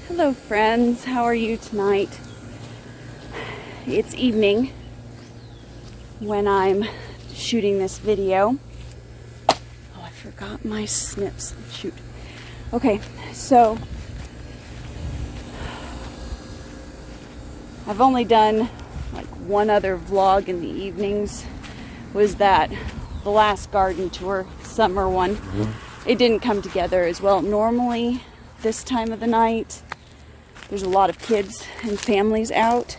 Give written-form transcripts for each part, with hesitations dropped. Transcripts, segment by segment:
Hello friends, how are you tonight? It's evening when I'm shooting this video. Oh, I forgot my snips. Shoot. Okay, so I've only done like one other vlog in the evenings. Was that the last garden tour, summer one. It didn't come together as well. Normally this time of the night there's a lot of kids and families out,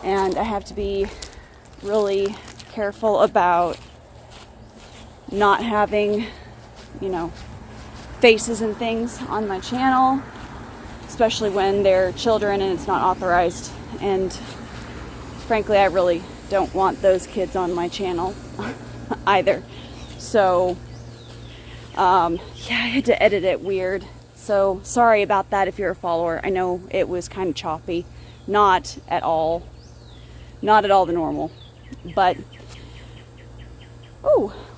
and I have to be really careful about not having, faces and things on my channel, especially when they're children and it's not authorized. And frankly, I really don't want those kids on my channel either. So, I had to edit it weird. So sorry about that if you're a follower. I know it was kind of choppy. Not at all the normal. But,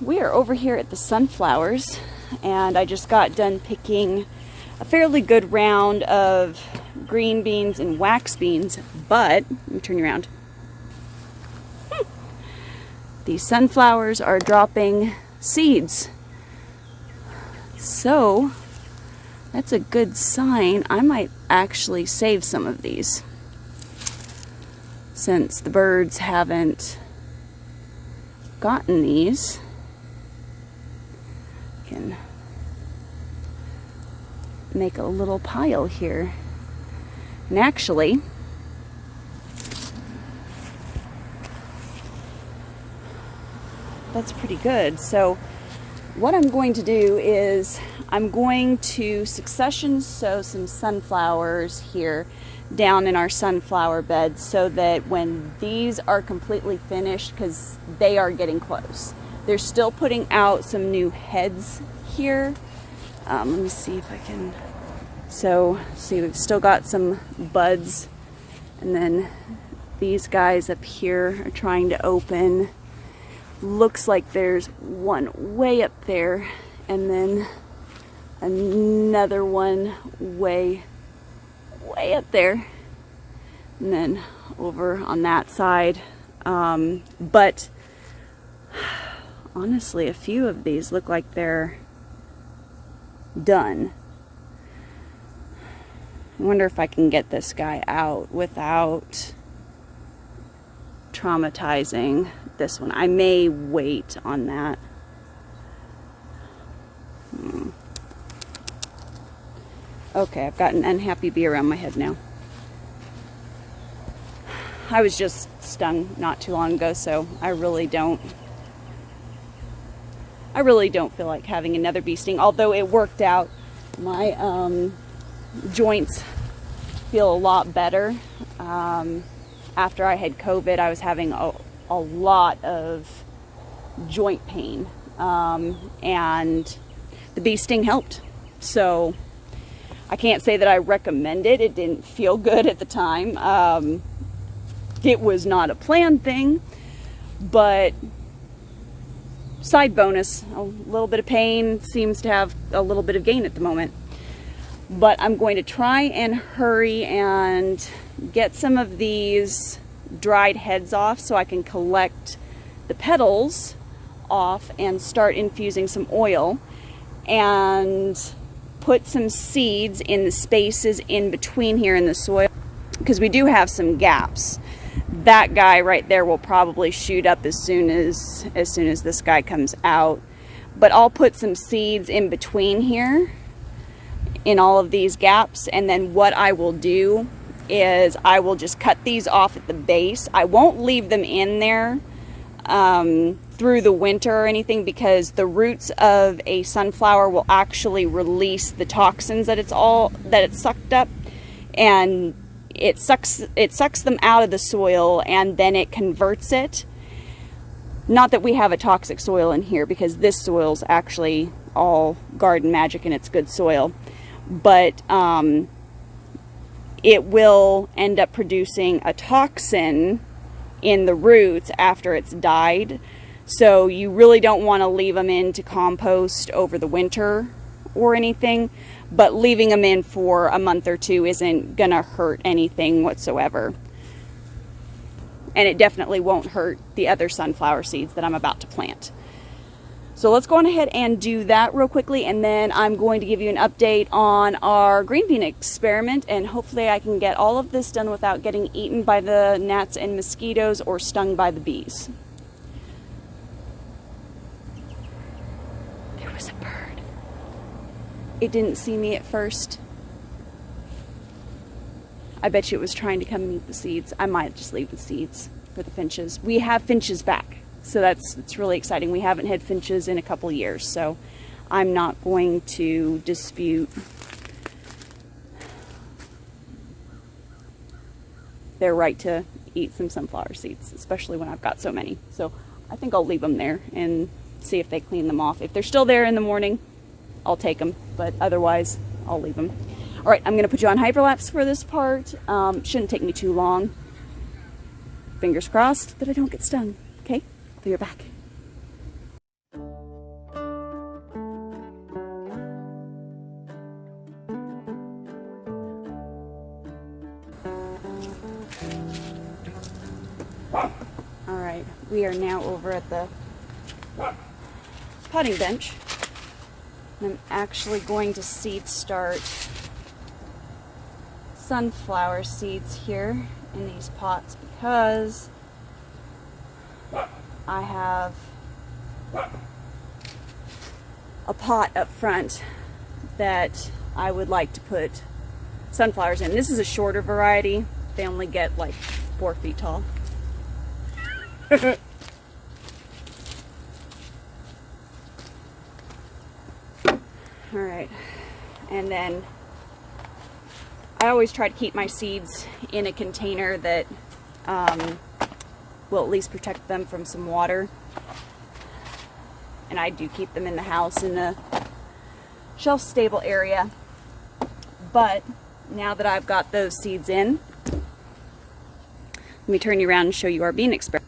we are over here at the sunflowers, and I just got done picking a fairly good round of green beans and wax beans, but, let me turn you around. These sunflowers are dropping seeds. So, that's a good sign. I might actually save some of these, since the birds haven't gotten these. I can make a little pile here. And actually, that's pretty good. So what I'm going to do is I'm going to succession sow some sunflowers here down in our sunflower bed, so that when these are completely finished, because they are getting close, they're still putting out some new heads here. Let me see if I can. So see, we've still got some buds, and then these guys up here are trying to open. Looks like there's one way up there, and then another one way up there, and then over on that side. But honestly, a few of these look like they're done. I wonder if I can get this guy out without traumatizing this one. I may wait on that. Okay, I've got an unhappy bee around my head now. I was just stung not too long ago, so I really don't feel like having another bee sting, although it worked out. My joints feel a lot better. After I had COVID, I was having a lot of joint pain, and the bee sting helped. So I can't say that I recommend it. It didn't feel good at the time. It was not a planned thing, but side bonus, a little bit of pain seems to have a little bit of gain at the moment. But I'm going to try and hurry and get some of these dried heads off so I can collect the petals off and start infusing some oil, and put some seeds in the spaces in between here in the soil, because we do have some gaps. That guy right there will probably shoot up as soon as this guy comes out. But I'll put some seeds in between here in all of these gaps, and then what I will do is I will just cut these off at the base. I won't leave them in there through the winter or anything, because the roots of a sunflower will actually release the toxins that it's sucked up, and it sucks them out of the soil, and then it converts it. Not that we have a toxic soil in here, because this soil's actually all Garden Magic and it's good soil. But it will end up producing a toxin in the roots after it's died. So you really don't want to leave them in to compost over the winter or anything, but leaving them in for a month or two isn't gonna hurt anything whatsoever. And it definitely won't hurt the other sunflower seeds that I'm about to plant. So let's go on ahead and do that real quickly, and then I'm going to give you an update on our green bean experiment, and hopefully I can get all of this done without getting eaten by the gnats and mosquitoes or stung by the bees. There was a bird. It didn't see me at first. I bet you it was trying to come and eat the seeds. I might just leave the seeds for the finches. We have finches back, so it's really exciting. We haven't had finches in a couple years, so I'm not going to dispute their right to eat some sunflower seeds, especially when I've got so many. So I think I'll leave them there and see if they clean them off. If they're still there in the morning, I'll take them, but otherwise I'll leave them. All right, I'm going to put you on hyperlapse for this part. Shouldn't take me too long. Fingers crossed that I don't get stung. Okay, I'll be right back. All right, we are now over at the potting bench. And I'm actually going to seed start sunflower seeds here in these pots, because I have a pot up front that I would like to put sunflowers in. This is a shorter variety. They only get like 4 feet tall. All right, and then I always try to keep my seeds in a container that will at least protect them from some water. And I do keep them in the house in a shelf stable area. But now that I've got those seeds in, let me turn you around and show you our bean experiment.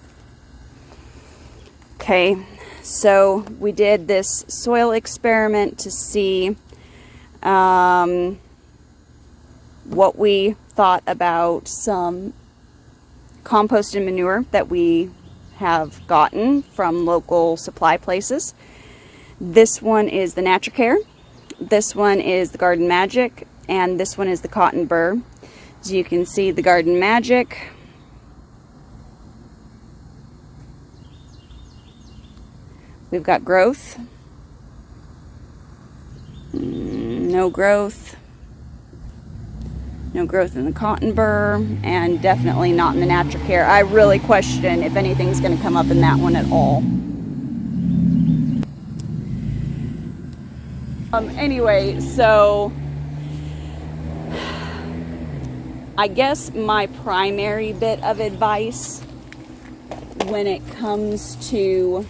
Okay, so we did this soil experiment to see what we thought about some compost and manure that we have gotten from local supply places. This one is the Naturacare, this one is the Garden Magic, and this one is the Cotton Burr. As you can see, the Garden Magic we've got growth, no growth, no growth in the Cotton Burr, and definitely not in the Naturacare. I really question if anything's going to come up in that one at all. Anyway, so I guess my primary bit of advice when it comes to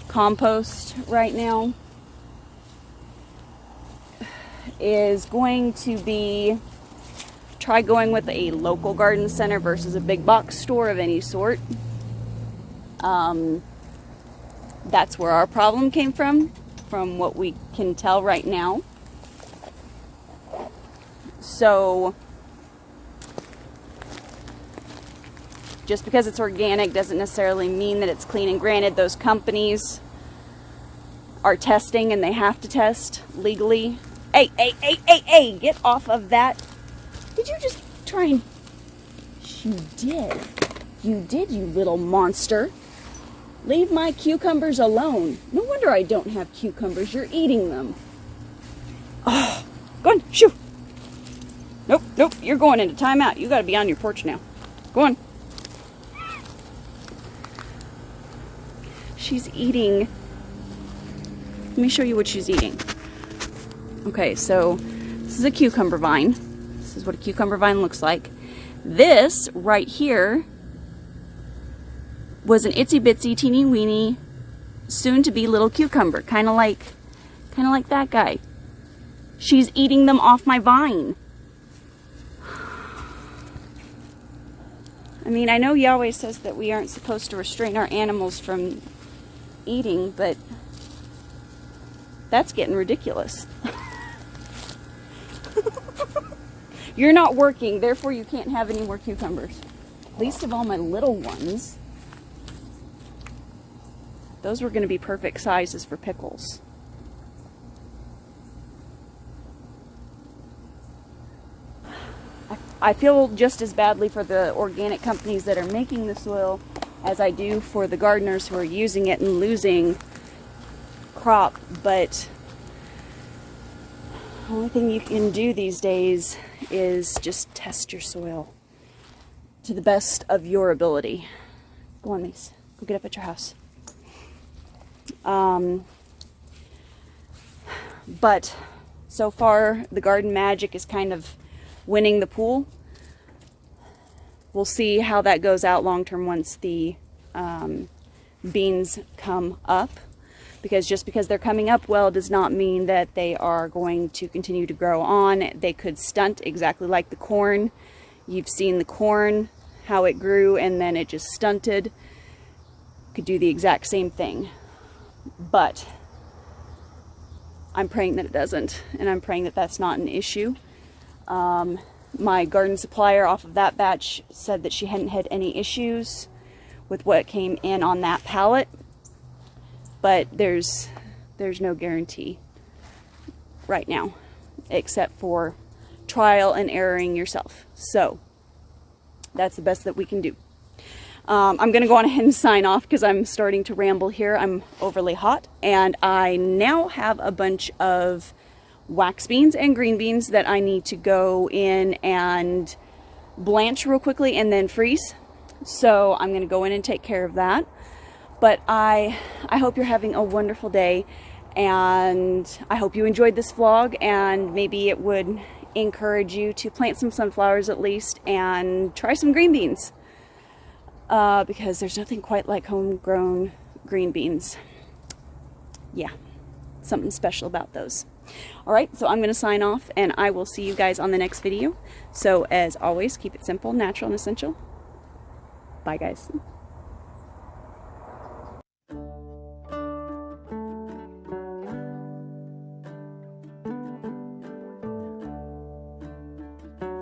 compost right now is going to be try going with a local garden center versus a big box store of any sort. That's where our problem came from what we can tell right now. So just because it's organic doesn't necessarily mean that it's clean. And granted, those companies are testing and they have to test legally. Hey, get off of that. Did you just try and... You did. You did, you little monster. Leave my cucumbers alone. No wonder I don't have cucumbers. You're eating them. Oh, go on, shoo. Nope, you're going into timeout. You gotta be on your porch now. Go on. She's eating. Let me show you what she's eating. Okay, so this is a cucumber vine. This is what a cucumber vine looks like. This right here was an itsy bitsy teeny weeny soon to be little cucumber, kind of like that guy. She's eating them off my vine. I mean, I know Yahweh says that we aren't supposed to restrain our animals from eating, but that's getting ridiculous. You're not working, therefore you can't have any more cucumbers. Least of all my little ones. Those were going to be perfect sizes for pickles. I feel just as badly for the organic companies that are making the soil as I do for the gardeners who are using it and losing crop, but the only thing you can do these days is just test your soil to the best of your ability. Go on, Mace. Go get up at your house. But so far, the garden magic is kind of winning the pool. We'll see how that goes out long term once the beans come up. Because just because they're coming up well does not mean that they are going to continue to grow on. They could stunt exactly like the corn. You've seen the corn, how it grew and then it just stunted. Could do the exact same thing. But I'm praying that it doesn't, and I'm praying that that's not an issue. My garden supplier off of that batch said that she hadn't had any issues with what came in on that pallet. But there's no guarantee right now, except for trial and erroring yourself. So that's the best that we can do. I'm going to go on ahead and sign off because I'm starting to ramble here. I'm overly hot, and I now have a bunch of wax beans and green beans that I need to go in and blanch real quickly and then freeze. So I'm going to go in and take care of that. But I hope you're having a wonderful day, and I hope you enjoyed this vlog, and maybe it would encourage you to plant some sunflowers at least and try some green beans, because there's nothing quite like homegrown green beans. Yeah, something special about those. Alright, so I'm going to sign off, and I will see you guys on the next video. So as always, keep it simple, natural, and essential. Bye guys.